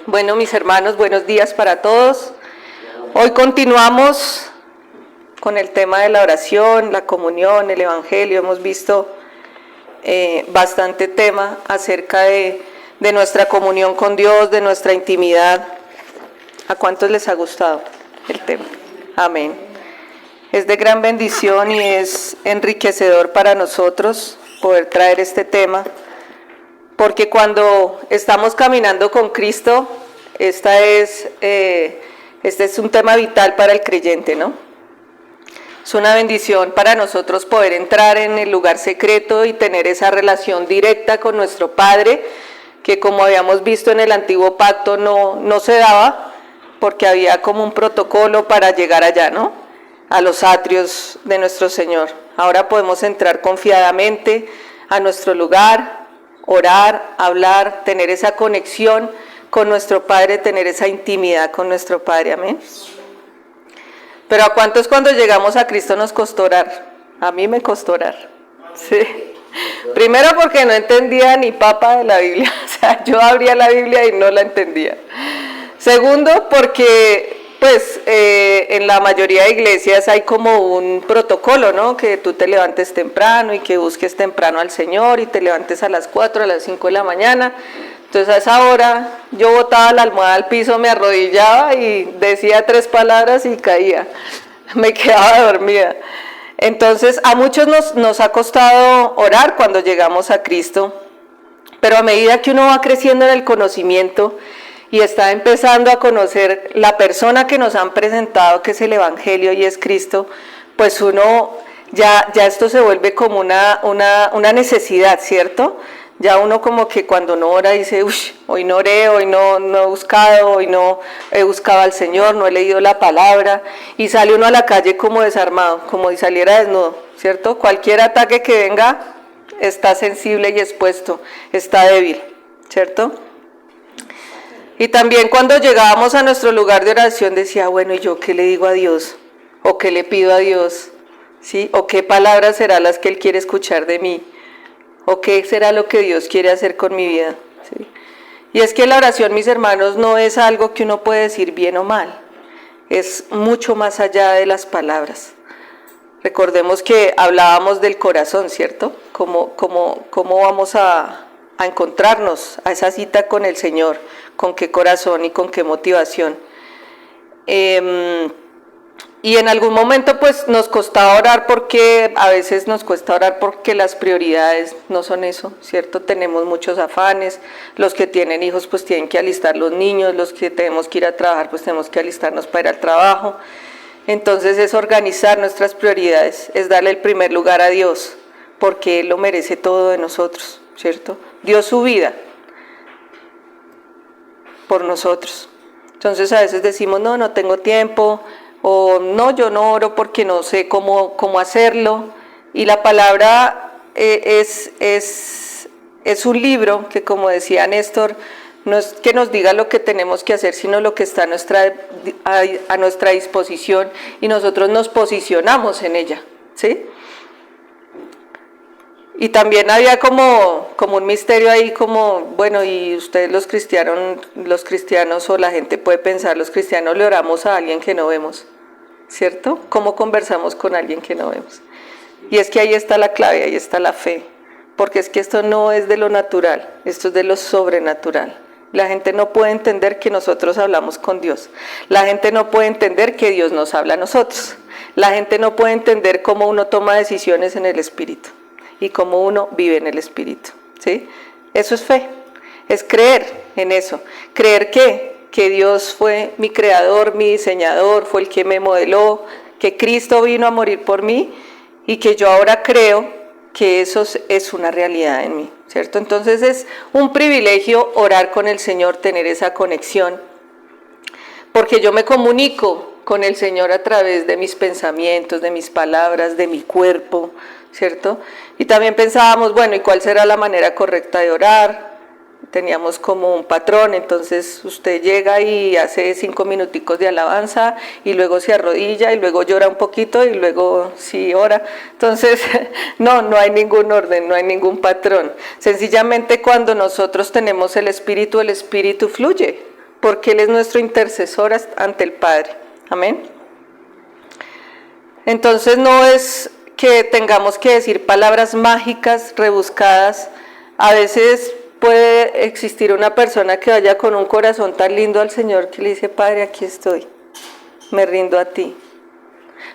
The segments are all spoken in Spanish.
Bueno, mis hermanos, buenos días para todos. Hoy continuamos con el tema de la oración, la comunión, el evangelio. Hemos visto bastante tema acerca de nuestra comunión con Dios, de nuestra intimidad. ¿A cuántos les ha gustado el tema? Amén. Es de gran bendición y es enriquecedor para nosotros poder traer este tema, porque cuando estamos caminando con Cristo, este es un tema vital para el creyente, ¿no? Es una bendición para nosotros poder entrar en el lugar secreto y tener esa relación directa con nuestro Padre, que como habíamos visto en el antiguo pacto no se daba, porque había como un protocolo para llegar allá, ¿no? A los atrios de nuestro Señor. Ahora podemos entrar confiadamente a nuestro lugar, orar, hablar, tener esa conexión con nuestro Padre, tener esa intimidad con nuestro Padre, amén. Pero ¿a cuántos cuando llegamos a Cristo nos costó orar? A mí me costó orar, sí. Primero porque no entendía ni papa de la Biblia, o sea, yo abría la Biblia y no la entendía. Segundo, porque pues en la mayoría de iglesias hay como un protocolo, ¿no? Que tú te levantes temprano y que busques temprano al Señor y te levantes a las 4, a las 5 de la mañana. Entonces a esa hora yo botaba la almohada al piso, me arrodillaba y decía 3 palabras y caía, me quedaba dormida. Entonces a muchos nos ha costado orar cuando llegamos a Cristo, pero a medida que uno va creciendo en el conocimiento y está empezando a conocer la persona que nos han presentado, que es el Evangelio y es Cristo, pues uno ya esto se vuelve como una necesidad, ¿cierto? Ya uno como que cuando no ora dice, hoy no oré, hoy no he buscado, hoy no he buscado al Señor, no he leído la palabra, y sale uno a la calle como desarmado, como si saliera desnudo, ¿cierto? Cualquier ataque que venga está sensible y expuesto, está débil, ¿cierto? Y también cuando llegábamos a nuestro lugar de oración decía, bueno, ¿y yo qué le digo a Dios? ¿O qué le pido a Dios? ¿Sí? ¿O qué palabras serán las que Él quiere escuchar de mí? ¿O qué será lo que Dios quiere hacer con mi vida? ¿Sí? Y es que la oración, mis hermanos, no es algo que uno puede decir bien o mal. Es mucho más allá de las palabras. Recordemos que hablábamos del corazón, ¿cierto? ¿Cómo vamos a encontrarnos a esa cita con el Señor? ¿Con qué corazón y con qué motivación? Y en algún momento pues nos costaba orar, porque a veces nos cuesta orar porque las prioridades no son eso, ¿cierto? Tenemos muchos afanes, los que tienen hijos pues tienen que alistar los niños, los que tenemos que ir a trabajar pues tenemos que alistarnos para ir al trabajo. Entonces es organizar nuestras prioridades, es darle el primer lugar a Dios, porque Él lo merece todo de nosotros, ¿cierto? Dio su vida por nosotros. Entonces a veces decimos, no tengo tiempo, o no, yo no oro porque no sé cómo hacerlo. Y la palabra es un libro que, como decía Néstor, no es que nos diga lo que tenemos que hacer, sino lo que está a nuestra disposición, y nosotros nos posicionamos en ella, ¿sí? Y también había como un misterio ahí, como, bueno, y ustedes los cristianos o la gente puede pensar, los cristianos le oramos a alguien que no vemos, ¿cierto? ¿Cómo conversamos con alguien que no vemos? Y es que ahí está la clave, ahí está la fe, porque es que esto no es de lo natural, esto es de lo sobrenatural. La gente no puede entender que nosotros hablamos con Dios, la gente no puede entender que Dios nos habla a nosotros, la gente no puede entender cómo uno toma decisiones en el Espíritu y cómo uno vive en el Espíritu, ¿sí? Eso es fe, es creer en eso, creer que Dios fue mi creador, mi diseñador, fue el que me modeló, que Cristo vino a morir por mí y que yo ahora creo que eso es una realidad en mí, ¿cierto? Entonces es un privilegio orar con el Señor, tener esa conexión, porque yo me comunico con el Señor a través de mis pensamientos, de mis palabras, de mi cuerpo, ¿cierto? Y también pensábamos, bueno, ¿y cuál será la manera correcta de orar? Teníamos como un patrón, entonces usted llega y hace 5 minuticos de alabanza y luego se arrodilla y luego llora un poquito y luego sí ora. Entonces no hay ningún orden, no hay ningún patrón. Sencillamente cuando nosotros tenemos el Espíritu fluye, porque Él es nuestro intercesor ante el Padre. Amén. Entonces no es que tengamos que decir palabras mágicas, rebuscadas. A veces puede existir una persona que vaya con un corazón tan lindo al Señor que le dice: Padre, aquí estoy, me rindo a ti.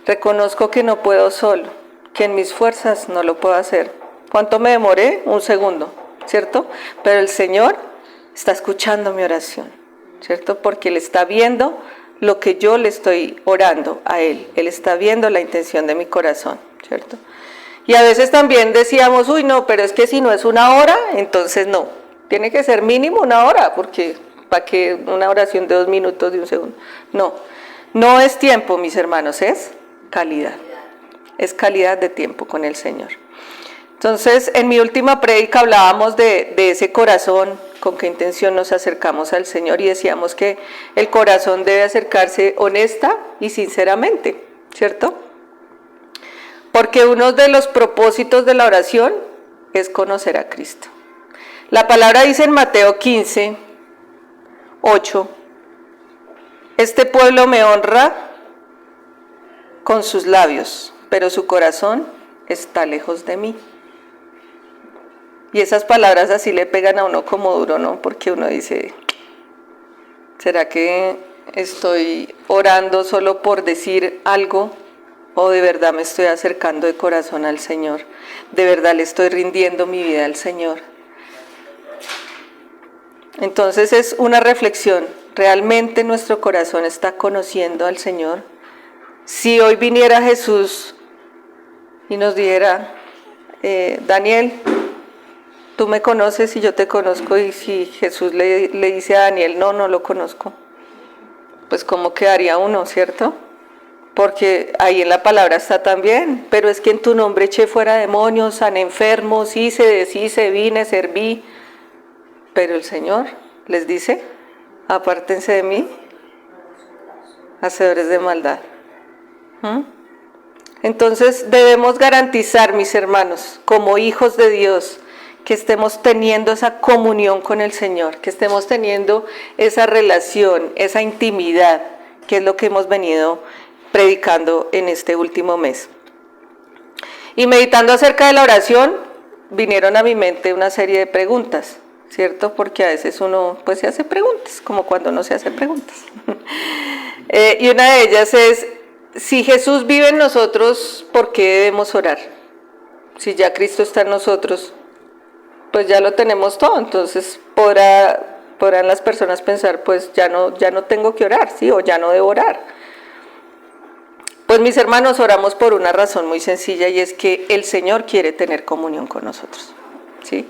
Reconozco que no puedo solo, que en mis fuerzas no lo puedo hacer. ¿Cuánto me demoré? 1 segundo, ¿cierto? Pero el Señor está escuchando mi oración, ¿cierto? Porque Él está viendo lo que yo le estoy orando a Él. Él está viendo la intención de mi corazón, ¿cierto? Y a veces también decíamos: uy, no, pero es que si no es 1 hora, entonces no. Tiene que ser mínimo 1 hora, porque ¿para qué una oración de 2 minutos, de 1 segundo? No es tiempo, mis hermanos, es calidad. Es calidad de tiempo con el Señor. Entonces, en mi última prédica hablábamos de ese corazón, con qué intención nos acercamos al Señor, y decíamos que el corazón debe acercarse honesta y sinceramente, ¿cierto? Porque uno de los propósitos de la oración es conocer a Cristo. La palabra dice en Mateo 15, 8, este pueblo me honra con sus labios, pero su corazón está lejos de mí. Y esas palabras así le pegan a uno como duro, ¿no? Porque uno dice: ¿será que estoy orando solo por decir algo? ¿O de verdad me estoy acercando de corazón al Señor? ¿De verdad le estoy rindiendo mi vida al Señor? Entonces es una reflexión. ¿Realmente nuestro corazón está conociendo al Señor? Si hoy viniera Jesús y nos dijera: Daniel, tú me conoces y yo te conozco, y si Jesús le dice a Daniel: no lo conozco, pues ¿cómo quedaría uno, cierto? Porque ahí en la palabra está también: pero es que en tu nombre eché fuera demonios, sané enfermos, hice, deshice, vine, serví. Pero el Señor les dice: apártense de mí, hacedores de maldad. Entonces debemos garantizar, mis hermanos, como hijos de Dios, que estemos teniendo esa comunión con el Señor, que estemos teniendo esa relación, esa intimidad, que es lo que hemos venido predicando en este último mes. Y meditando acerca de la oración, vinieron a mi mente una serie de preguntas, ¿cierto? Porque a veces uno pues se hace preguntas, como cuando no se hace preguntas. Y una de ellas es: si Jesús vive en nosotros, ¿por qué debemos orar? Si ya Cristo está en nosotros, pues ya lo tenemos todo. Entonces podrán las personas pensar: pues ya no tengo que orar, ¿sí? O ya no debo orar. Pues mis hermanos, oramos por una razón muy sencilla, y es que el Señor quiere tener comunión con nosotros, ¿sí?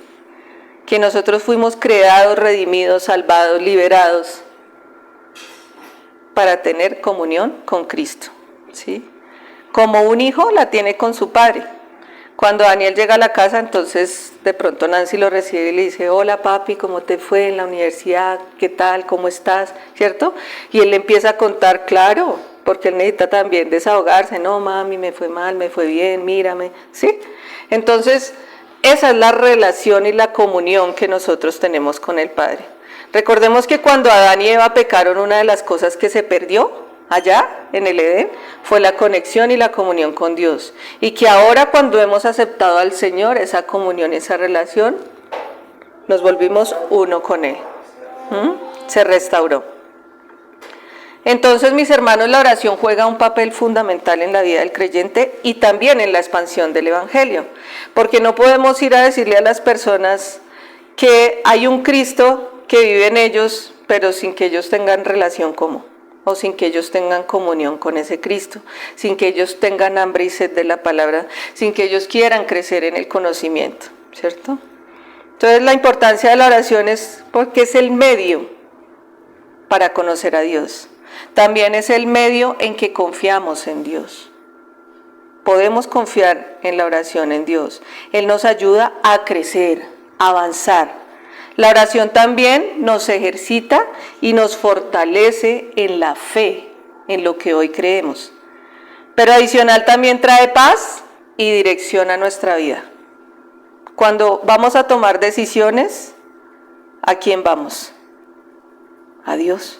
Que nosotros fuimos creados, redimidos, salvados, liberados para tener comunión con Cristo, ¿sí? Como un hijo la tiene con su padre. Cuando Daniel llega a la casa, entonces de pronto Nancy lo recibe y le dice: hola papi, ¿cómo te fue en la universidad? ¿Qué tal? ¿Cómo estás? ¿Cierto? Y él le empieza a contar, claro, porque él necesita también desahogarse. No, mami, me fue mal, me fue bien, mírame, ¿sí? Entonces, esa es la relación y la comunión que nosotros tenemos con el Padre. Recordemos que cuando Adán y Eva pecaron, una de las cosas que se perdió allá en el Edén fue la conexión y la comunión con Dios, y que ahora, cuando hemos aceptado al Señor, esa comunión, esa relación, nos volvimos uno con Él. Se restauró. Entonces, mis hermanos, la oración juega un papel fundamental en la vida del creyente y también en la expansión del Evangelio, porque no podemos ir a decirle a las personas que hay un Cristo que vive en ellos, pero sin que ellos tengan relación común, o sin que ellos tengan comunión con ese Cristo, sin que ellos tengan hambre y sed de la palabra, sin que ellos quieran crecer en el conocimiento, ¿cierto? Entonces, la importancia de la oración es porque es el medio para conocer a Dios. También es el medio en que confiamos en Dios. Podemos confiar en la oración en Dios. Él nos ayuda a crecer, a avanzar. La oración también nos ejercita y nos fortalece en la fe, en lo que hoy creemos. Pero adicional también trae paz y dirección a nuestra vida. Cuando vamos a tomar decisiones, ¿a quién vamos? A Dios.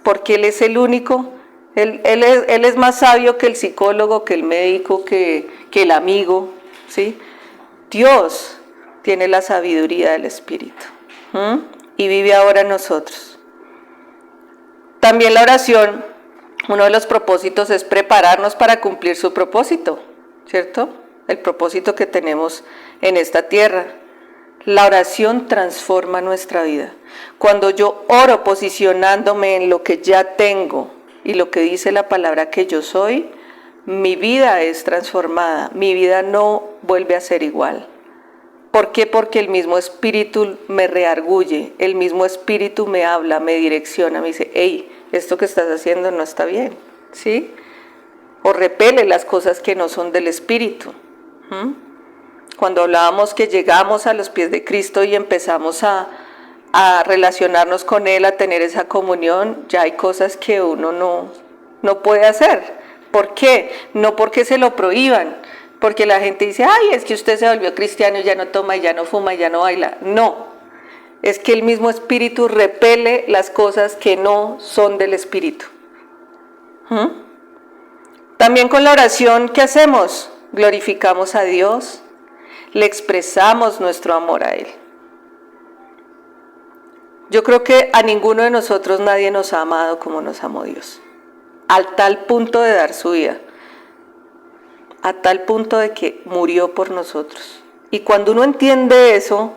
Porque Él es el único, Él es más sabio que el psicólogo, que el médico, que el amigo, ¿sí? Dios tiene la sabiduría del Espíritu. Y vive ahora en nosotros. También la oración, uno de los propósitos es prepararnos para cumplir su propósito, ¿cierto? El propósito que tenemos en esta tierra. La oración transforma nuestra vida. Cuando yo oro posicionándome en lo que ya tengo y lo que dice la palabra que yo soy, mi vida es transformada, mi vida no vuelve a ser igual. ¿Por qué? Porque el mismo Espíritu me reargulle, el mismo Espíritu me habla, me direcciona, me dice, hey, esto que estás haciendo no está bien, ¿sí? O repele las cosas que no son del Espíritu. Cuando hablábamos que llegamos a los pies de Cristo y empezamos a relacionarnos con Él, a tener esa comunión, ya hay cosas que uno no puede hacer. ¿Por qué? No porque se lo prohíban, porque la gente dice, ay, es que usted se volvió cristiano y ya no toma, y ya no fuma, y ya no baila. No, es que el mismo Espíritu repele las cosas que no son del Espíritu. También con la oración, ¿qué hacemos? Glorificamos a Dios, le expresamos nuestro amor a Él. Yo creo que a ninguno de nosotros nadie nos ha amado como nos amó Dios, al tal punto de dar su vida, a tal punto de que murió por nosotros. Y cuando uno entiende eso,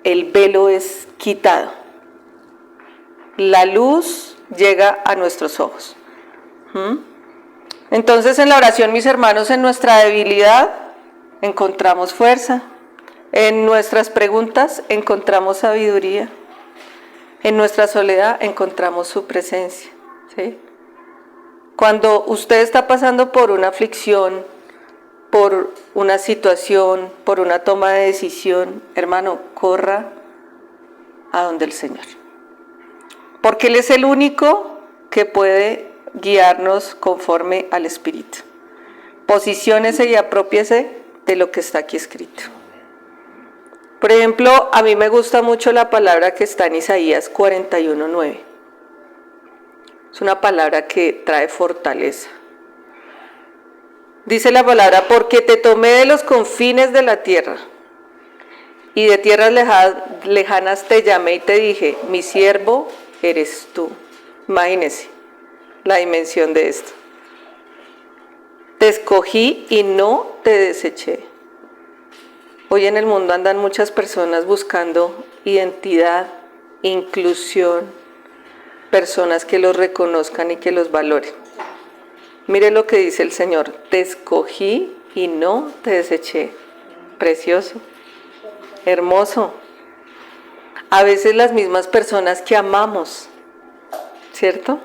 el velo es quitado. La luz llega a nuestros ojos. Entonces en la oración, mis hermanos, en nuestra debilidad encontramos fuerza. En nuestras preguntas encontramos sabiduría. En nuestra soledad encontramos su presencia, ¿sí? Cuando usted está pasando por una aflicción, por una situación, por una toma de decisión, hermano, corra a donde el Señor. Porque Él es el único que puede guiarnos conforme al Espíritu. Posiciónese y apropiese de lo que está aquí escrito. Por ejemplo, a mí me gusta mucho la palabra que está en Isaías 41:9. Es una palabra que trae fortaleza. Dice la palabra, porque te tomé de los confines de la tierra, y de tierras lejanas te llamé y te dije, mi siervo eres tú. Imagínese la dimensión de esto. Te escogí y no te deseché. Hoy en el mundo andan muchas personas buscando identidad, inclusión, personas que los reconozcan y que los valoren. Mire lo que dice el Señor, te escogí y no te deseché. Precioso, hermoso. A veces las mismas personas que amamos, ¿cierto?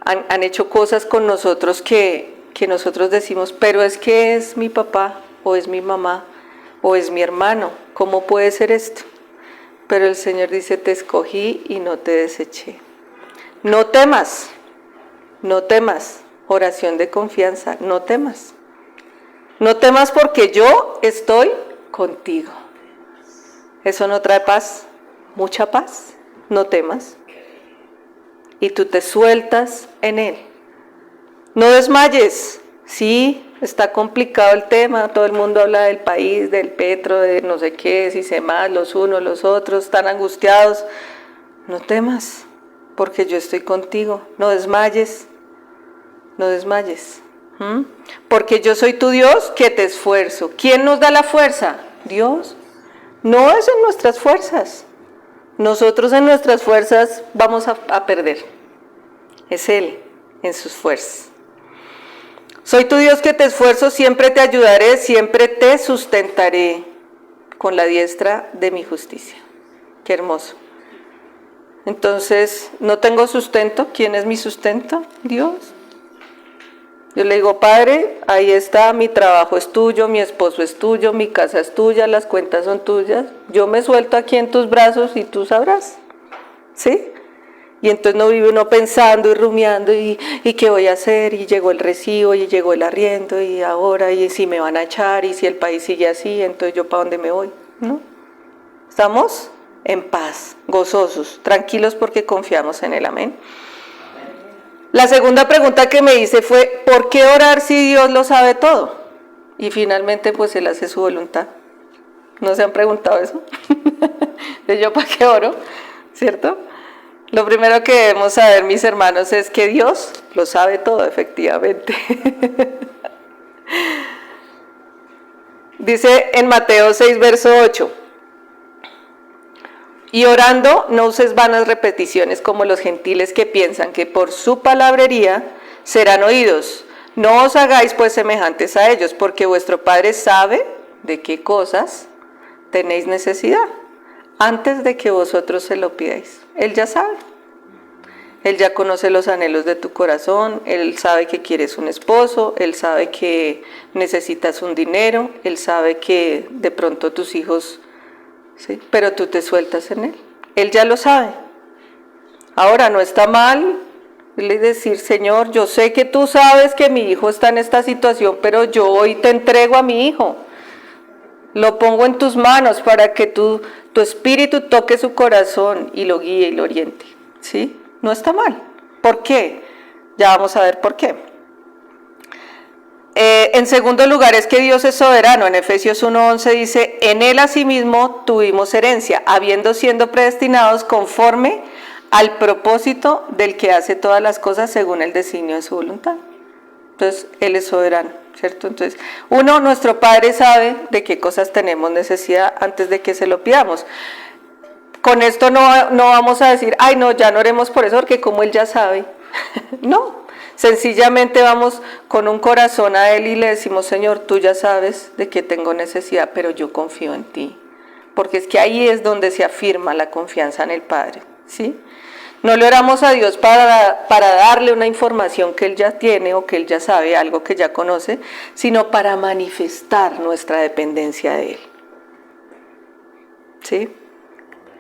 Han hecho cosas con nosotros que nosotros decimos, pero es que es mi papá, o es mi mamá, o es mi hermano, ¿cómo puede ser esto? Pero el Señor dice, te escogí y no te deseché. No temas, no temas, oración de confianza, no temas. No temas porque yo estoy contigo. ¿Eso no trae paz? Mucha paz, no temas. Y tú te sueltas en Él. No desmayes, sí, está complicado el tema, todo el mundo habla del país, del petro, de no sé qué, si se más, los unos, los otros, están angustiados. No temas, porque yo estoy contigo, no desmayes, no desmayes. Porque yo soy tu Dios que te esfuerzo. ¿Quién nos da la fuerza? Dios. No es en nuestras fuerzas. Nosotros en nuestras fuerzas vamos a perder. Es Él en sus fuerzas. Soy tu Dios que te esfuerzo, siempre te ayudaré, siempre te sustentaré con la diestra de mi justicia. Qué hermoso. Entonces, ¿no tengo sustento? ¿Quién es mi sustento? Dios. Yo le digo, Padre, ahí está, mi trabajo es tuyo, mi esposo es tuyo, mi casa es tuya, las cuentas son tuyas. Yo me suelto aquí en tus brazos y tú sabrás. ¿Sí? Y entonces no vive uno pensando y rumiando y qué voy a hacer, y llegó el recibo, y llegó el arriendo, y ahora, y si me van a echar, y si el país sigue así, entonces yo ¿para dónde me voy? ¿No? Estamos en paz, gozosos, tranquilos porque confiamos en él. Amén. La segunda pregunta que me hice fue, ¿por qué orar si Dios lo sabe todo? Y finalmente pues Él hace su voluntad. ¿No se han preguntado eso? ¿De yo para qué oro? ¿Cierto? Lo primero que debemos saber, mis hermanos, es que Dios lo sabe todo, efectivamente. Dice en Mateo 6, verso 8. Y orando, no uses vanas repeticiones como los gentiles que piensan que por su palabrería serán oídos. No os hagáis pues semejantes a ellos, porque vuestro Padre sabe de qué cosas tenéis necesidad, antes de que vosotros se lo pidáis. Él ya sabe. Él ya conoce los anhelos de tu corazón, Él sabe que quieres un esposo, Él sabe que necesitas un dinero, Él sabe que de pronto tus hijos... ¿sí? Pero tú te sueltas en Él. Él ya lo sabe. Ahora, no está mal decir, Señor, yo sé que tú sabes que mi hijo está en esta situación, pero yo hoy te entrego a mi hijo. Lo pongo en tus manos para que tu espíritu toque su corazón y lo guíe y lo oriente. ¿Sí? No está mal. ¿Por qué? Ya vamos a ver por qué. En segundo lugar, es que Dios es soberano. En Efesios 1:11 dice, en Él asimismo tuvimos herencia, habiendo sido predestinados conforme al propósito del que hace todas las cosas según el designio de su voluntad. Entonces, Él es soberano, ¿cierto? Entonces, nuestro Padre sabe de qué cosas tenemos necesidad antes de que se lo pidamos. Con esto no vamos a decir, ay no, ya no oremos por eso, porque como Él ya sabe. No. Sencillamente vamos con un corazón a Él y le decimos, Señor, tú ya sabes de qué tengo necesidad, pero yo confío en ti. Porque es que ahí es donde se afirma la confianza en el Padre, ¿sí? No le oramos a Dios para darle una información que Él ya tiene o que Él ya sabe, algo que ya conoce, sino para manifestar nuestra dependencia de Él, ¿sí?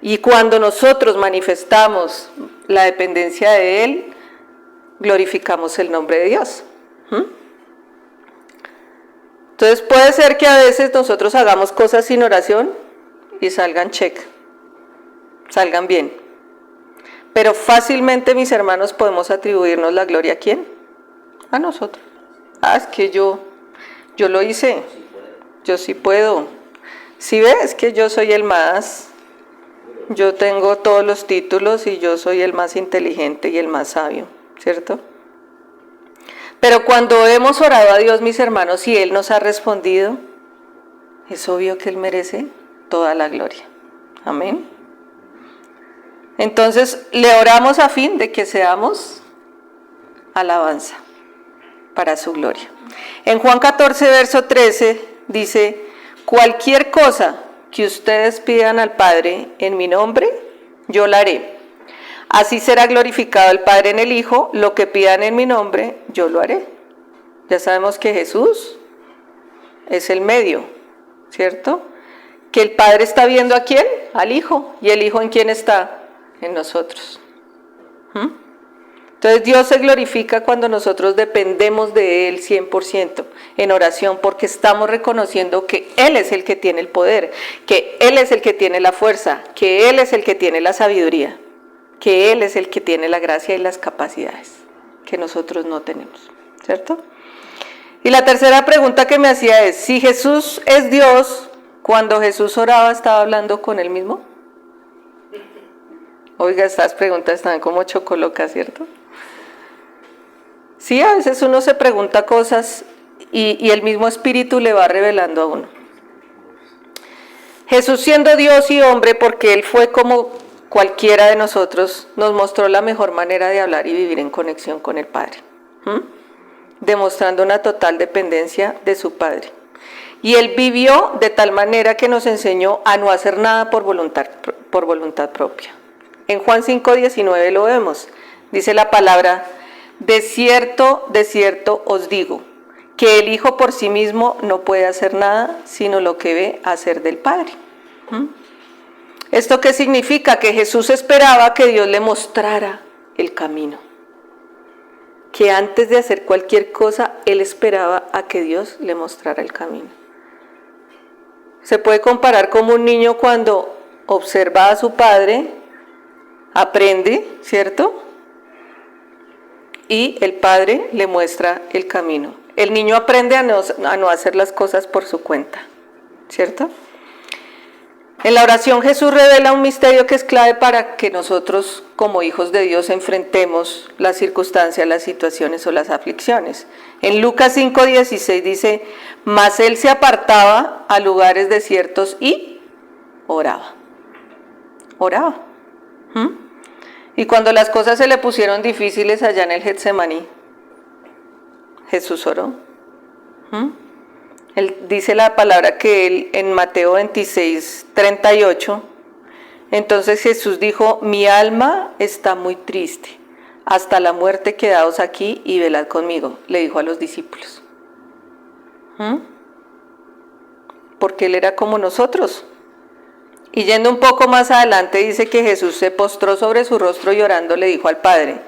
Y cuando nosotros manifestamos la dependencia de Él, glorificamos el nombre de Dios. Entonces puede ser que a veces nosotros hagamos cosas sin oración y salgan check, salgan bien. Pero fácilmente, mis hermanos, podemos atribuirnos la gloria ¿a quién? A nosotros. Es que yo lo hice, yo sí puedo. Si ves que yo soy el más, yo tengo todos los títulos y yo soy el más inteligente y el más sabio. ¿Cierto? Pero cuando hemos orado a Dios, mis hermanos, y Él nos ha respondido, es obvio que Él merece toda la gloria. Amén. Entonces, le oramos a fin de que seamos alabanza para su gloria. En Juan 14, verso 13, dice, cualquier cosa que ustedes pidan al Padre en mi nombre, yo la haré. Así será glorificado el Padre en el Hijo, lo que pidan en mi nombre, yo lo haré. Ya sabemos que Jesús es el medio, ¿cierto? Que el Padre está viendo ¿a quién? Al Hijo. ¿Y el Hijo en quién está? En nosotros. Entonces Dios se glorifica cuando nosotros dependemos de Él 100% en oración, porque estamos reconociendo que Él es el que tiene el poder, que Él es el que tiene la fuerza, que Él es el que tiene la sabiduría, que Él es el que tiene la gracia y las capacidades que nosotros no tenemos, ¿cierto? Y la tercera pregunta que me hacía es, si Jesús es Dios, cuando Jesús oraba, ¿estaba hablando con Él mismo? Oiga, estas preguntas están como chocolocas, ¿cierto? Sí, a veces uno se pregunta cosas y el mismo Espíritu le va revelando a uno. Jesús, siendo Dios y hombre, porque Él fue como cualquiera de nosotros, nos mostró la mejor manera de hablar y vivir en conexión con el Padre, demostrando una total dependencia de su Padre. Y Él vivió de tal manera que nos enseñó a no hacer nada por voluntad propia. En Juan 5:19 lo vemos, dice la palabra, de cierto os digo, que el Hijo por sí mismo no puede hacer nada, sino lo que ve hacer del Padre. ¿Esto qué significa? Que Jesús esperaba que Dios le mostrara el camino. Que antes de hacer cualquier cosa, Él esperaba a que Dios le mostrara el camino. Se puede comparar como un niño cuando observa a su padre, aprende, ¿cierto? Y el padre le muestra el camino. El niño aprende a no hacer las cosas por su cuenta, ¿cierto? En la oración Jesús revela un misterio que es clave para que nosotros como hijos de Dios enfrentemos las circunstancias, las situaciones o las aflicciones. En Lucas 5:16 dice, mas él se apartaba a lugares desiertos y oraba. Oraba. Y cuando las cosas se le pusieron difíciles allá en el Getsemaní, Jesús oró. Él dice la palabra que él en Mateo 26:38, entonces Jesús dijo, mi alma está muy triste, hasta la muerte quedaos aquí y velad conmigo, le dijo a los discípulos. Porque él era como nosotros. Y yendo un poco más adelante dice que Jesús se postró sobre su rostro y orando le dijo al Padre,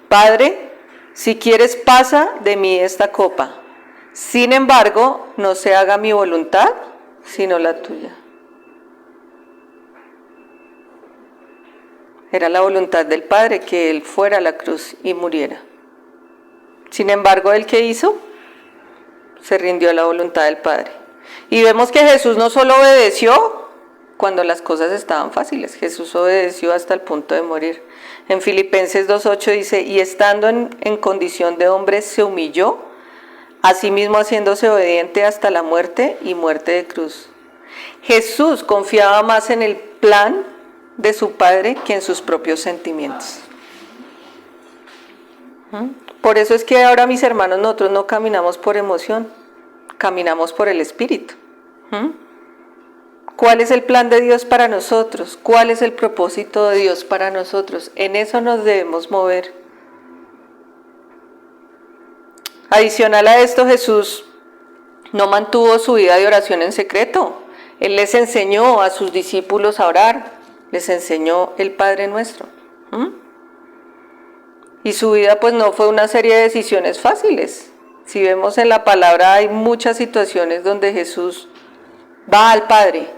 Padre, si quieres pasa de mí esta copa. Sin embargo, no se haga mi voluntad, sino la tuya. Era la voluntad del Padre que Él fuera a la cruz y muriera. Sin embargo, ¿Él qué hizo? Se rindió a la voluntad del Padre. Y vemos que Jesús no solo obedeció cuando las cosas estaban fáciles, Jesús obedeció hasta el punto de morir. En Filipenses 2:8 dice, y estando en condición de hombre se humilló, asimismo haciéndose obediente hasta la muerte y muerte de cruz. Jesús confiaba más en el plan de su Padre que en sus propios sentimientos. Por eso es que ahora, mis hermanos, nosotros no caminamos por emoción, caminamos por el Espíritu. ¿Cuál es el plan de Dios para nosotros? ¿Cuál es el propósito de Dios para nosotros? En eso nos debemos mover. Adicional a esto, Jesús no mantuvo su vida de oración en secreto. Él les enseñó a sus discípulos a orar, les enseñó el Padre Nuestro. Y su vida pues no fue una serie de decisiones fáciles. Si vemos en la palabra hay muchas situaciones donde Jesús va al Padre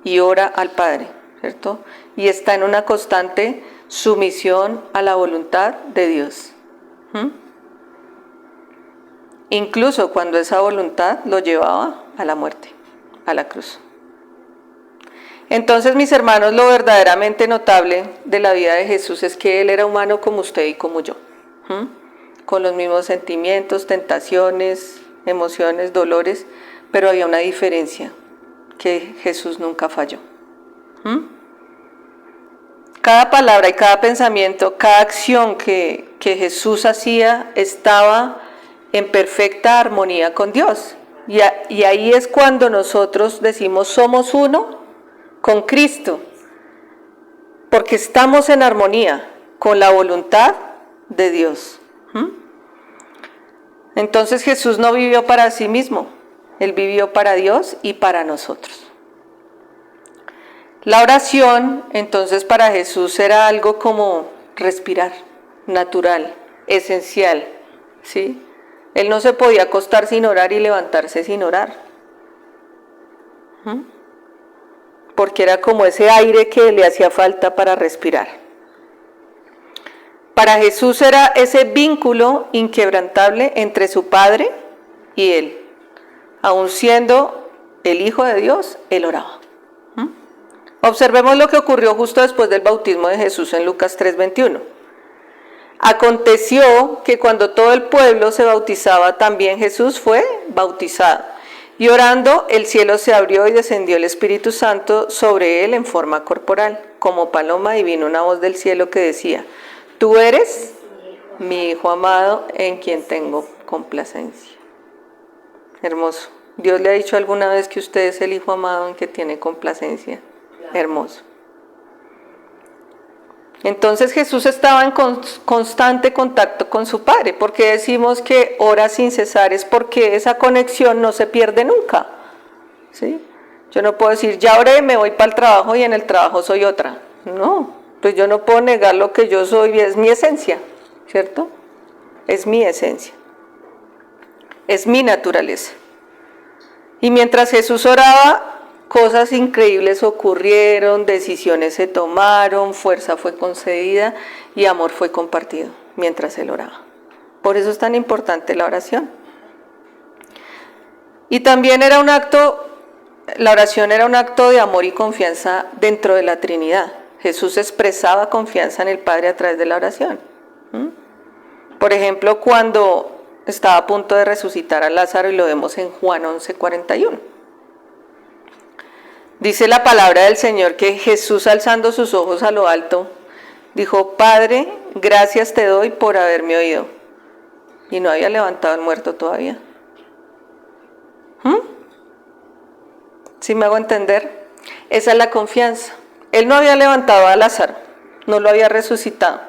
y ora al Padre, ¿cierto? Y está en una constante sumisión a la voluntad de Dios. Incluso cuando esa voluntad lo llevaba a la muerte, a la cruz. Entonces, mis hermanos, lo verdaderamente notable de la vida de Jesús es que Él era humano como usted y como yo, con los mismos sentimientos, tentaciones, emociones, dolores, pero había una diferencia, que Jesús nunca falló. Cada palabra y cada pensamiento, cada acción que Jesús hacía estaba en perfecta armonía con Dios. Y ahí es cuando nosotros decimos somos uno con Cristo, porque estamos en armonía con la voluntad de Dios. Entonces Jesús no vivió para sí mismo, Él vivió para Dios y para nosotros. La oración, entonces, para Jesús era algo como respirar, natural, esencial, ¿sí? Él no se podía acostar sin orar y levantarse sin orar. Porque era como ese aire que le hacía falta para respirar. Para Jesús era ese vínculo inquebrantable entre su Padre y Él. Aun siendo el Hijo de Dios, Él oraba. Observemos lo que ocurrió justo después del bautismo de Jesús en Lucas 3:21. Aconteció que cuando todo el pueblo se bautizaba, también Jesús fue bautizado. Y orando, el cielo se abrió y descendió el Espíritu Santo sobre él en forma corporal, como paloma, y vino una voz del cielo que decía, tú eres mi Hijo amado, en quien tengo complacencia. Hermoso. ¿Dios le ha dicho alguna vez que usted es el Hijo amado en que tiene complacencia? Hermoso. Entonces Jesús estaba en constante contacto con su Padre. ¿Por qué decimos que ora sin cesar? Es porque esa conexión no se pierde nunca, ¿sí? Yo no puedo decir, ya oré, me voy para el trabajo y en el trabajo soy otra. No, pues yo no puedo negar lo que yo soy, es mi esencia, ¿cierto? Es mi esencia, es mi naturaleza. Y mientras Jesús oraba, cosas increíbles ocurrieron, decisiones se tomaron, fuerza fue concedida y amor fue compartido mientras él oraba. Por eso es tan importante la oración. Y también era un acto, la oración era un acto de amor y confianza dentro de la Trinidad. Jesús expresaba confianza en el Padre a través de la oración. Por ejemplo, cuando estaba a punto de resucitar a Lázaro, y lo vemos en Juan 11:41. Dice la palabra del Señor que Jesús, alzando sus ojos a lo alto, dijo, Padre, gracias te doy por haberme oído. Y no había levantado el muerto todavía. ¿Sí me hago entender? Esa es la confianza. Él no había levantado a Lázaro, no lo había resucitado.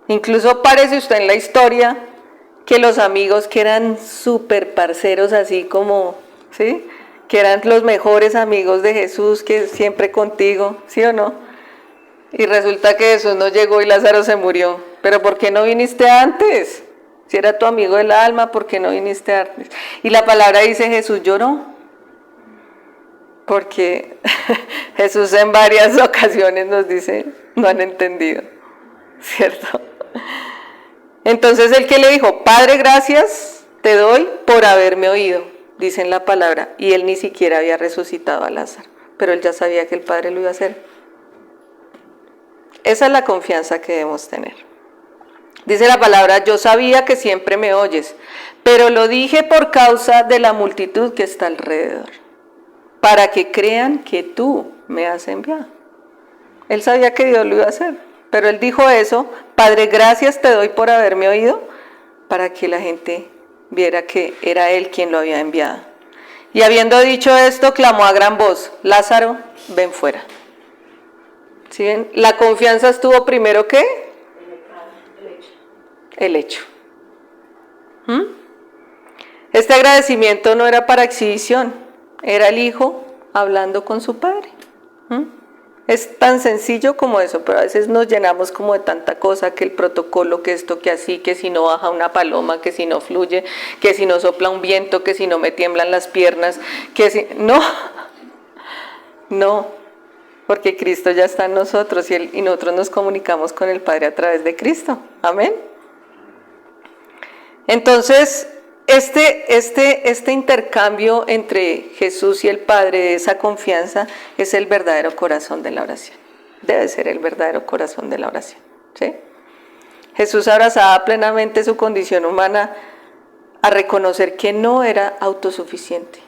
Incluso parece usted en la historia que los amigos que eran súper parceros, así como, ¿sí?, que eran los mejores amigos de Jesús, que siempre contigo, ¿sí o no? Y resulta que Jesús no llegó y Lázaro se murió. ¿Pero por qué no viniste antes? Si era tu amigo del alma, ¿por qué no viniste antes? Y la palabra dice, Jesús lloró. Porque Jesús en varias ocasiones nos dice, no han entendido, ¿cierto? Entonces el que le dijo, Padre, gracias te doy por haberme oído, dice en la palabra, y él ni siquiera había resucitado a Lázaro, pero él ya sabía que el Padre lo iba a hacer. Esa es la confianza que debemos tener. Dice la palabra, yo sabía que siempre me oyes, pero lo dije por causa de la multitud que está alrededor, para que crean que tú me has enviado. Él sabía que Dios lo iba a hacer, pero él dijo eso, Padre, gracias te doy por haberme oído, para que la gente viera que era él quien lo había enviado. Y habiendo dicho esto, clamó a gran voz, Lázaro, ven fuera. ¿Sí ven? La confianza estuvo primero que el hecho. Este agradecimiento no era para exhibición, era el hijo hablando con su padre. Es tan sencillo como eso, pero a veces nos llenamos como de tanta cosa, que el protocolo, que esto, que así, que si no baja una paloma, que si no fluye, que si no sopla un viento, que si no me tiemblan las piernas, que si... No, porque Cristo ya está en nosotros y nosotros nos comunicamos con el Padre a través de Cristo. Amén. Entonces, este intercambio entre Jesús y el Padre, esa confianza, es el verdadero corazón de la oración. Debe ser el verdadero corazón de la oración, ¿sí? Jesús abrazaba plenamente su condición humana a reconocer que no era autosuficiente,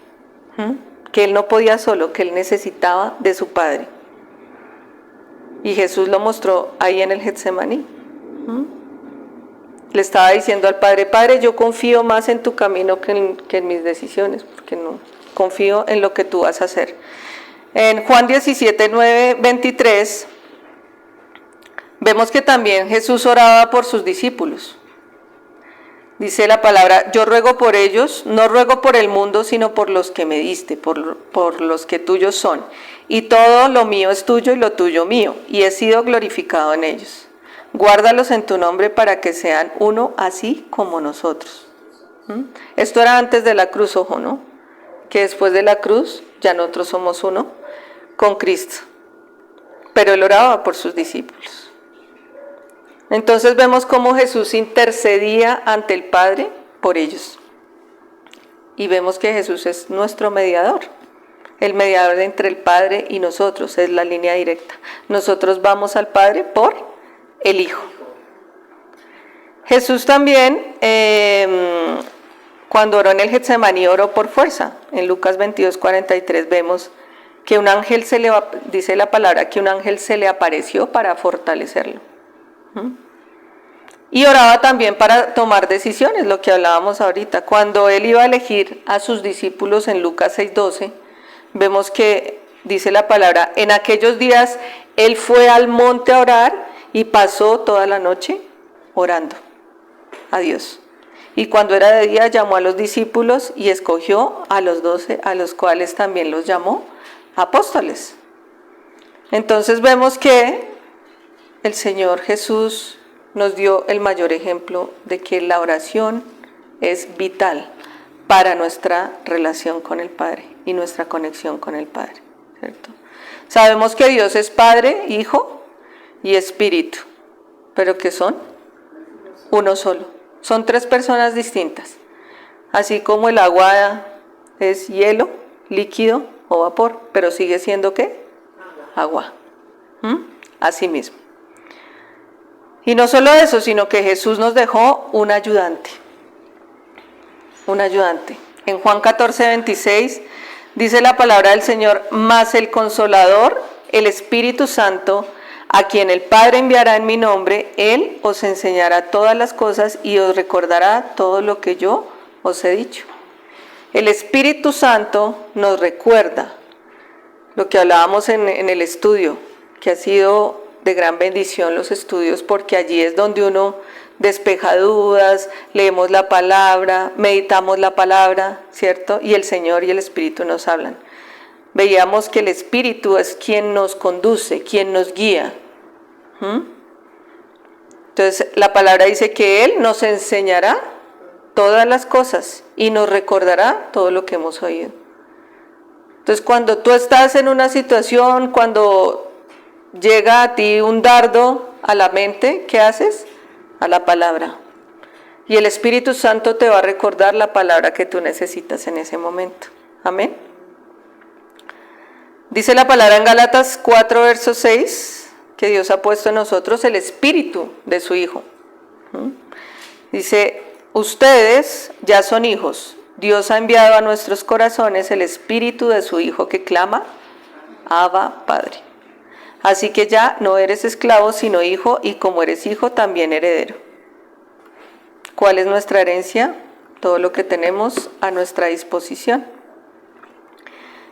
que él no podía solo, que él necesitaba de su Padre. Y Jesús lo mostró ahí en el Getsemaní. Le estaba diciendo al Padre, Padre, yo confío más en tu camino que en mis decisiones, porque no confío en lo que tú vas a hacer. En Juan 17, 9, 23, vemos que también Jesús oraba por sus discípulos. Dice la palabra, yo ruego por ellos, no ruego por el mundo, sino por los que me diste, por los que tuyos son. Y todo lo mío es tuyo y lo tuyo mío, y he sido glorificado en ellos. Guárdalos en tu nombre para que sean uno así como nosotros. Esto era antes de la cruz, ojo, ¿no? Que después de la cruz ya nosotros somos uno con Cristo. Pero él oraba por sus discípulos. Entonces vemos cómo Jesús intercedía ante el Padre por ellos. Y vemos que Jesús es nuestro mediador. El mediador entre el Padre y nosotros, es la línea directa. Nosotros vamos al Padre por el Hijo. Jesús también, cuando oró en el Getsemaní, oró por fuerza. En Lucas 22, 43 vemos que un ángel dice la palabra, que un ángel se le apareció para fortalecerlo. Y oraba también para tomar decisiones, lo que hablábamos ahorita. Cuando él iba a elegir a sus discípulos en Lucas 6:12, vemos que dice la palabra, en aquellos días él fue al monte a orar y pasó toda la noche orando a Dios. Y cuando era de día llamó a los discípulos y escogió a los 12, a los cuales también los llamó apóstoles. Entonces vemos que el Señor Jesús nos dio el mayor ejemplo de que la oración es vital para nuestra relación con el Padre y nuestra conexión con el Padre, ¿cierto? Sabemos que Dios es Padre, Hijo y Espíritu, pero ¿qué son? Uno solo. Son tres personas distintas. Así como el agua es hielo, líquido o vapor, pero sigue siendo ¿qué? Agua. Así mismo. Y no solo eso, sino que Jesús nos dejó un ayudante. Un ayudante. En Juan 14:26 dice la palabra del Señor: mas el Consolador, el Espíritu Santo, a quien el Padre enviará en mi nombre, Él os enseñará todas las cosas y os recordará todo lo que yo os he dicho. El Espíritu Santo nos recuerda lo que hablábamos en el estudio, que ha sido de gran bendición los estudios, porque allí es donde uno despeja dudas, leemos la palabra, meditamos la palabra, ¿cierto? Y el Señor y el Espíritu nos hablan. Veíamos que el Espíritu es quien nos conduce, quien nos guía. Entonces la palabra dice que Él nos enseñará todas las cosas y nos recordará todo lo que hemos oído. Entonces cuando tú estás en una situación, cuando llega a ti un dardo a la mente, ¿qué haces? A la palabra. Y el Espíritu Santo te va a recordar la palabra que tú necesitas en ese momento. Amén. Dice la palabra en Gálatas 4, verso 6, que Dios ha puesto en nosotros el Espíritu de su Hijo. Dice, ustedes ya son hijos. Dios ha enviado a nuestros corazones el Espíritu de su Hijo que clama, Abba, Padre. Así que ya no eres esclavo, sino hijo, y como eres hijo, también heredero. ¿Cuál es nuestra herencia? Todo lo que tenemos a nuestra disposición.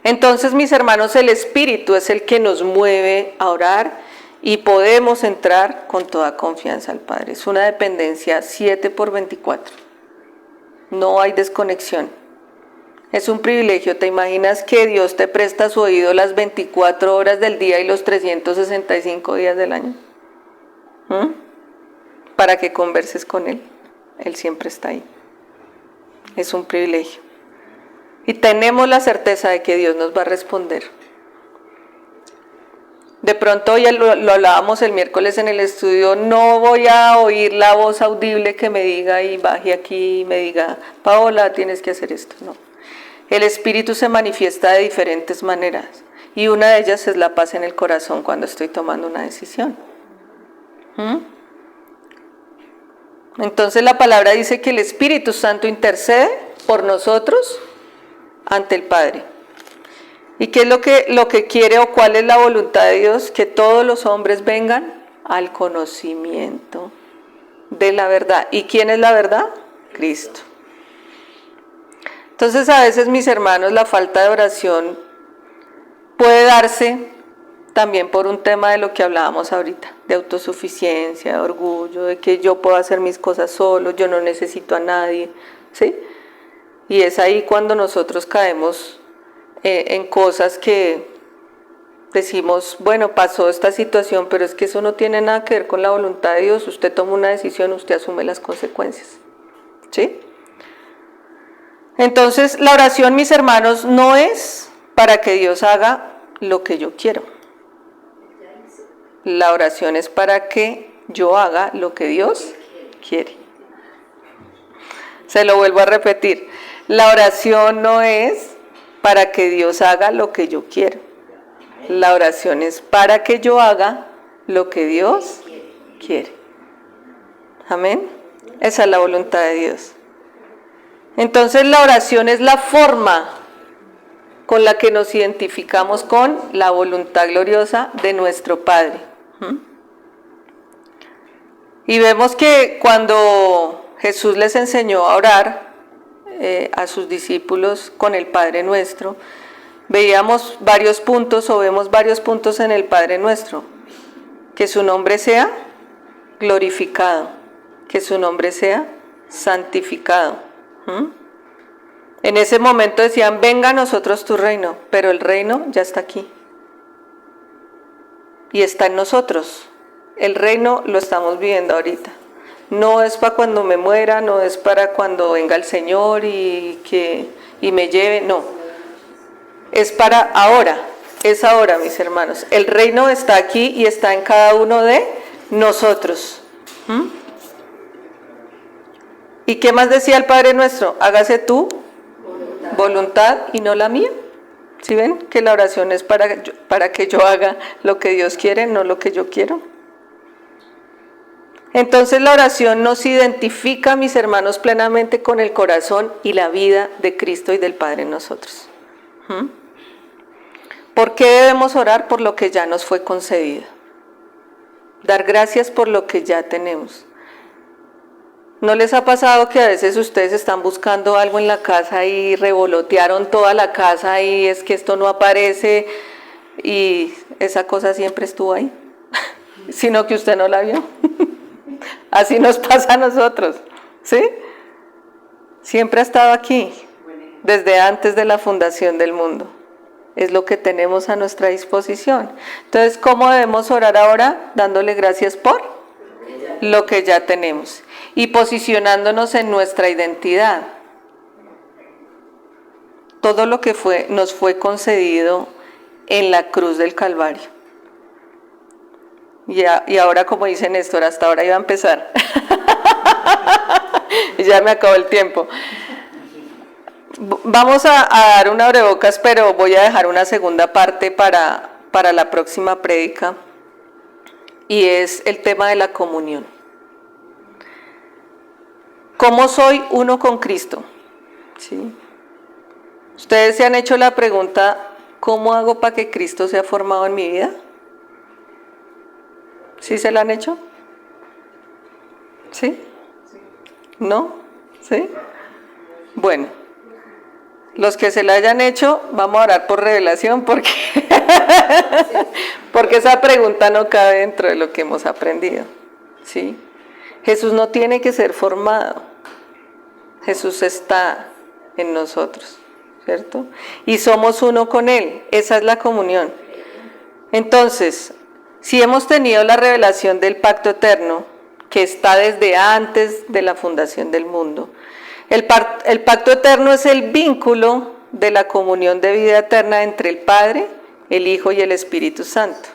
Entonces, mis hermanos, el Espíritu es el que nos mueve a orar y podemos entrar con toda confianza al Padre. Es una dependencia 7/24. No hay desconexión. Es un privilegio. ¿Te imaginas que Dios te presta su oído las 24 horas del día y los 365 días del año? Para que converses con Él. Él siempre está ahí. Es un privilegio. Y tenemos la certeza de que Dios nos va a responder. De pronto, ya lo hablábamos el miércoles en el estudio, no voy a oír la voz audible que me diga y baje aquí y me diga, Paola, tienes que hacer esto. No. El Espíritu se manifiesta de diferentes maneras y una de ellas es la paz en el corazón cuando estoy tomando una decisión. Entonces la palabra dice que el Espíritu Santo intercede por nosotros ante el Padre. ¿Y qué es lo que quiere o cuál es la voluntad de Dios? Que todos los hombres vengan al conocimiento de la verdad. ¿Y quién es la verdad? Cristo. Entonces a veces, mis hermanos, la falta de oración puede darse también por un tema de lo que hablábamos ahorita, de autosuficiencia, de orgullo, de que yo puedo hacer mis cosas solo, yo no necesito a nadie, ¿sí? Y es ahí cuando nosotros caemos en cosas que decimos, bueno, pasó esta situación, pero es que eso no tiene nada que ver con la voluntad de Dios. Usted toma una decisión, usted asume las consecuencias, ¿sí? Entonces, la oración, mis hermanos, no es para que Dios haga lo que yo quiero. La oración es para que yo haga lo que Dios quiere. Se lo vuelvo a repetir. La oración no es para que Dios haga lo que yo quiero. La oración es para que yo haga lo que Dios quiere. Amén. Esa es la voluntad de Dios. Entonces la oración es la forma con la que nos identificamos con la voluntad gloriosa de nuestro Padre. Y vemos que cuando Jesús les enseñó a orar a sus discípulos con el Padre Nuestro, veíamos varios puntos o vemos varios puntos en el Padre Nuestro. Que su nombre sea glorificado, que su nombre sea santificado. En ese momento decían, venga a nosotros tu reino, pero el reino ya está aquí. Y está en nosotros. El reino lo estamos viviendo ahorita. No es para cuando me muera, no es para cuando venga el Señor y me lleve, no. Es para ahora, es ahora, mis hermanos. El reino está aquí y está en cada uno de nosotros. ¿Y qué más decía el Padre nuestro? Hágase tu voluntad y no la mía. ¿Sí ven? Que la oración es para que yo haga lo que Dios quiere, no lo que yo quiero. Entonces la oración nos identifica, mis hermanos, plenamente con el corazón y la vida de Cristo y del Padre en nosotros. ¿Por qué debemos orar? Por lo que ya nos fue concedido. Dar gracias por lo que ya tenemos. ¿No les ha pasado que a veces ustedes están buscando algo en la casa y revolotearon toda la casa y es que esto no aparece y esa cosa siempre estuvo ahí? Sino que usted no la vio. Así nos pasa a nosotros, ¿sí? Siempre ha estado aquí, desde antes de la fundación del mundo. Es lo que tenemos a nuestra disposición. Entonces, ¿cómo debemos orar ahora? Dándole gracias por lo que ya tenemos y posicionándonos en nuestra identidad. Todo lo que nos fue concedido en la cruz del Calvario. Y ahora, como dice Néstor, hasta ahora iba a empezar. Y ya me acabó el tiempo. Vamos a dar un abrebocas, pero voy a dejar una segunda parte para la próxima prédica. Y es el tema de la comunión. ¿Cómo soy uno con Cristo? ¿Sí? ¿Ustedes se han hecho la pregunta, ¿cómo hago para que Cristo sea formado en mi vida? ¿Sí se la han hecho? ¿Sí? ¿No? ¿Sí? Bueno, los que se la hayan hecho, vamos a orar por revelación porque esa pregunta no cabe dentro de lo que hemos aprendido. ¿Sí? Jesús no tiene que ser formado. Jesús está en nosotros, ¿cierto? Y somos uno con Él. Esa es la comunión. Entonces, si hemos tenido la revelación del pacto eterno, que está desde antes de la fundación del mundo, el pacto eterno es el vínculo de la comunión de vida eterna entre el Padre, el Hijo y el Espíritu Santo.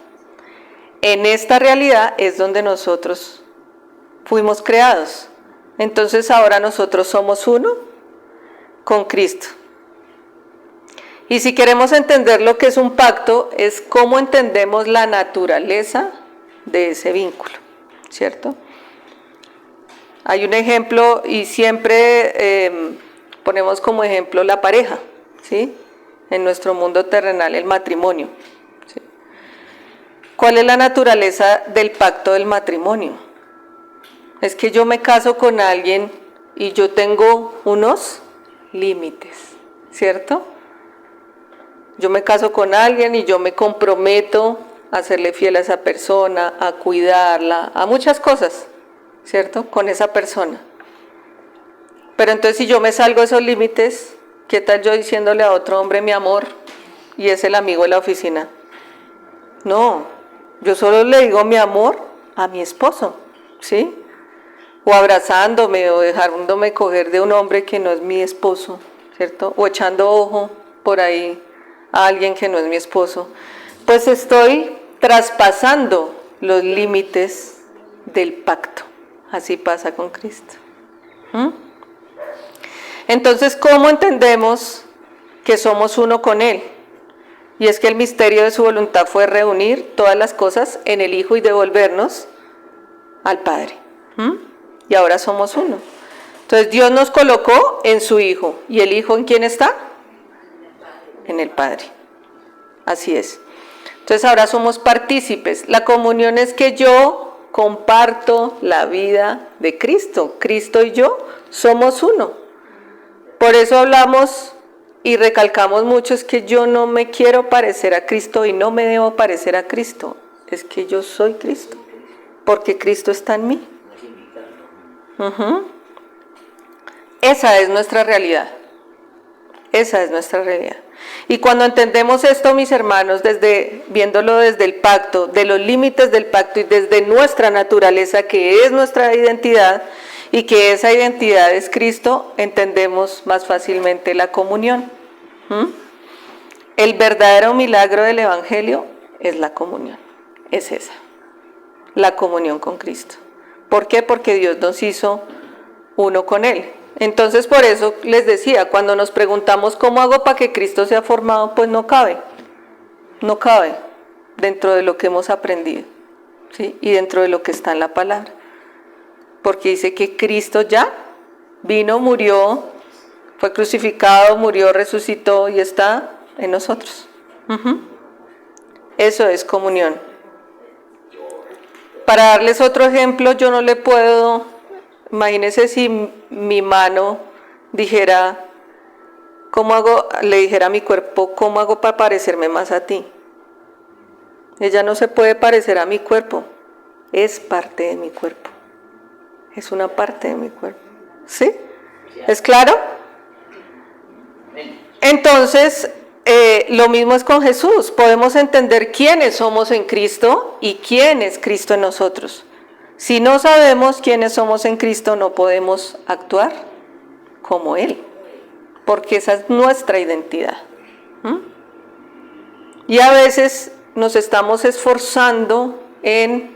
En esta realidad es donde nosotros fuimos creados. Entonces ahora nosotros somos uno con Cristo. Y si queremos entender lo que es un pacto, es cómo entendemos la naturaleza de ese vínculo, ¿cierto? Hay un ejemplo y siempre ponemos como ejemplo la pareja, ¿sí? En nuestro mundo terrenal, el matrimonio, ¿sí? ¿Cuál es la naturaleza del pacto del matrimonio? Es que yo me caso con alguien y yo tengo unos límites, ¿cierto? Yo me caso con alguien y yo me comprometo a serle fiel a esa persona, a cuidarla, a muchas cosas, ¿cierto? Con esa persona. Pero entonces si yo me salgo de esos límites, ¿qué tal yo diciéndole a otro hombre mi amor y es el amigo de la oficina? No, yo solo le digo mi amor a mi esposo, ¿sí? O abrazándome o dejándome coger de un hombre que no es mi esposo, ¿cierto? O echando ojo por ahí a alguien que no es mi esposo, pues estoy traspasando los límites del pacto. Así pasa con Cristo. Entonces, ¿cómo entendemos que somos uno con Él? Y es que el misterio de su voluntad fue reunir todas las cosas en el Hijo y devolvernos al Padre. Y ahora somos uno. Entonces, Dios nos colocó en su Hijo. ¿Y el Hijo en quién está? En el Padre. Así es. Entonces ahora somos partícipes. La comunión es que yo comparto la vida de Cristo. Cristo y yo somos uno. Por eso hablamos y recalcamos mucho, es que yo no me quiero parecer a Cristo y no me debo parecer a Cristo. Es que yo soy Cristo. porque Cristo está en mí. Uh-huh. Esa es nuestra realidad. Esa es nuestra realidad. Y cuando entendemos esto, mis hermanos, viéndolo desde el pacto, de los límites del pacto y desde nuestra naturaleza, que es nuestra identidad, y que esa identidad es Cristo, entendemos más fácilmente la comunión. El verdadero milagro del Evangelio es la comunión. Es esa, la comunión con Cristo. ¿Por qué? Porque Dios nos hizo uno con Él. Entonces, por eso les decía, cuando nos preguntamos cómo hago para que Cristo sea formado, pues no cabe dentro de lo que hemos aprendido, ¿sí? Y dentro de lo que está en la palabra. Porque dice que Cristo ya vino, murió, fue crucificado, murió, resucitó y está en nosotros. Eso es comunión. Para darles otro ejemplo, yo no le puedo, imagínense si mi mano dijera, le dijera a mi cuerpo, ¿cómo hago para parecerme más a ti? Ella no se puede parecer a mi cuerpo, es parte de mi cuerpo, es una parte de mi cuerpo, ¿sí? ¿Es claro? Entonces, lo mismo es con Jesús, podemos entender quiénes somos en Cristo y quién es Cristo en nosotros. Si no sabemos quiénes somos en Cristo, no podemos actuar como Él, porque esa es nuestra identidad. Y a veces nos estamos esforzando en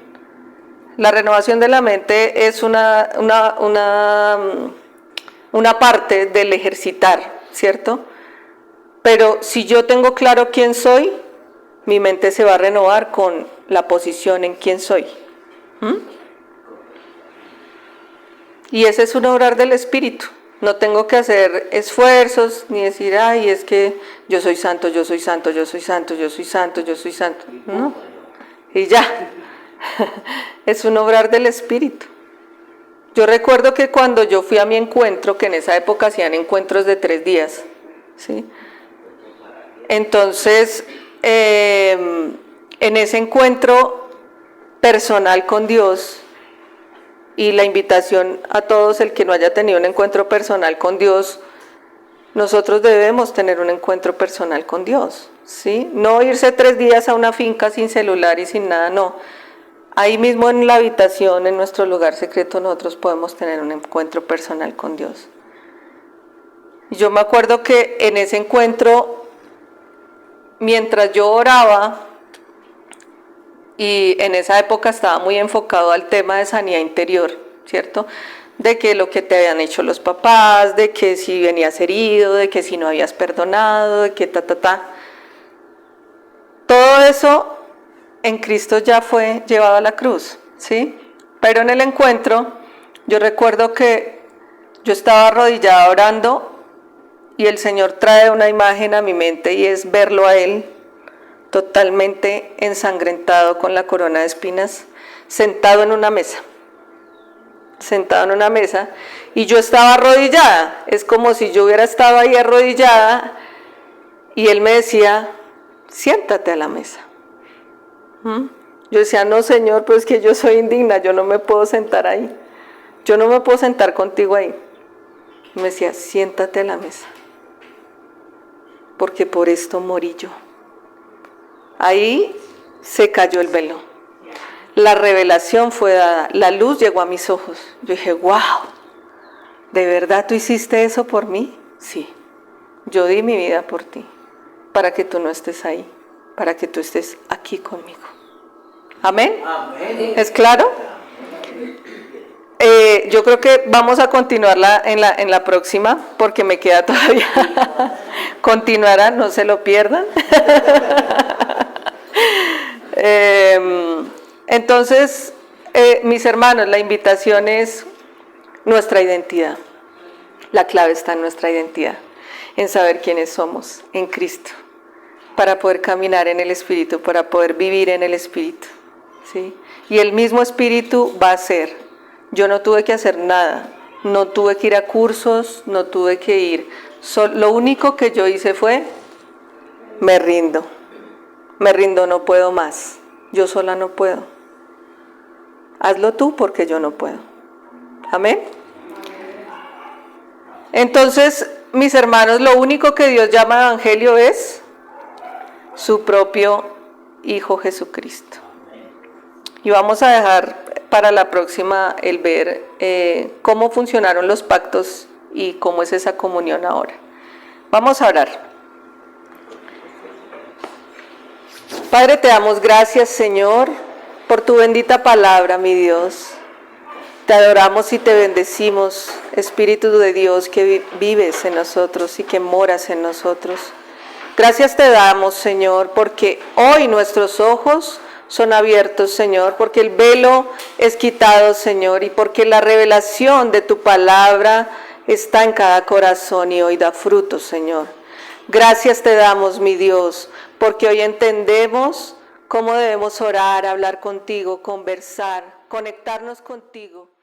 la renovación de la mente, es una parte del ejercitar, ¿cierto? Pero si yo tengo claro quién soy, mi mente se va a renovar con la posición en quién soy. Y ese es un obrar del Espíritu. No tengo que hacer esfuerzos ni decir, ay, es que yo soy santo, yo soy santo, yo soy santo, yo soy santo, yo soy santo. No. Y ya. Es un obrar del Espíritu. Yo recuerdo que cuando yo fui a mi encuentro, que en esa época hacían encuentros de 3 días, ¿sí? Entonces, en ese encuentro personal con Dios, y la invitación a todos, el que no haya tenido un encuentro personal con Dios, nosotros debemos tener un encuentro personal con Dios, ¿sí? No irse 3 días a una finca sin celular y sin nada, no. Ahí mismo en la habitación, en nuestro lugar secreto, nosotros podemos tener un encuentro personal con Dios. Y yo me acuerdo que en ese encuentro, mientras yo oraba, y en esa época estaba muy enfocado al tema de sanidad interior, ¿cierto? De que lo que te habían hecho los papás, de que si venías herido, de que si no habías perdonado, de que Todo eso en Cristo ya fue llevado a la cruz, ¿sí? Pero en el encuentro, yo recuerdo que yo estaba arrodillada orando y el Señor trae una imagen a mi mente y es verlo a Él totalmente ensangrentado con la corona de espinas, sentado en una mesa, y yo estaba arrodillada, es como si yo hubiera estado ahí arrodillada, y Él me decía, siéntate a la mesa. Yo decía, no Señor, pues que yo soy indigna, yo no me puedo sentar ahí, yo no me puedo sentar contigo ahí. Y me decía, siéntate a la mesa, porque por esto morí yo. Ahí se cayó el velo. La revelación fue dada, la luz llegó a mis ojos. Yo dije, wow, ¿de verdad tú hiciste eso por mí? Sí, yo di mi vida por ti, para que tú no estés ahí, para que tú estés aquí conmigo. ¿Amén? Amén. ¿Es claro? Yo creo que vamos a continuarla en la próxima, porque me queda todavía. Continuará, no se lo pierdan. Entonces, mis hermanos, la invitación es nuestra identidad. La clave está en nuestra identidad, en saber quiénes somos en Cristo, para poder caminar en el Espíritu, para poder vivir en el Espíritu, ¿sí? Y el mismo Espíritu va a ser. Yo no tuve que hacer nada, no tuve que ir a cursos, no tuve que ir. Lo único que yo hice fue, me rindo, no puedo más, yo sola no puedo. Hazlo tú porque yo no puedo. Amén. Entonces, mis hermanos, lo único que Dios llama evangelio es su propio Hijo Jesucristo. Y vamos a dejar para la próxima el ver cómo funcionaron los pactos y cómo es esa comunión ahora. Vamos a orar. Padre, te damos gracias, Señor, por tu bendita palabra, mi Dios. Te adoramos y te bendecimos, Espíritu de Dios, que vives en nosotros y que moras en nosotros. Gracias te damos, Señor, porque hoy nuestros ojos son abiertos, Señor, porque el velo es quitado, Señor, y porque la revelación de tu palabra está en cada corazón y hoy da frutos, Señor. Gracias te damos, mi Dios, porque hoy entendemos cómo debemos orar, hablar contigo, conversar, conectarnos contigo.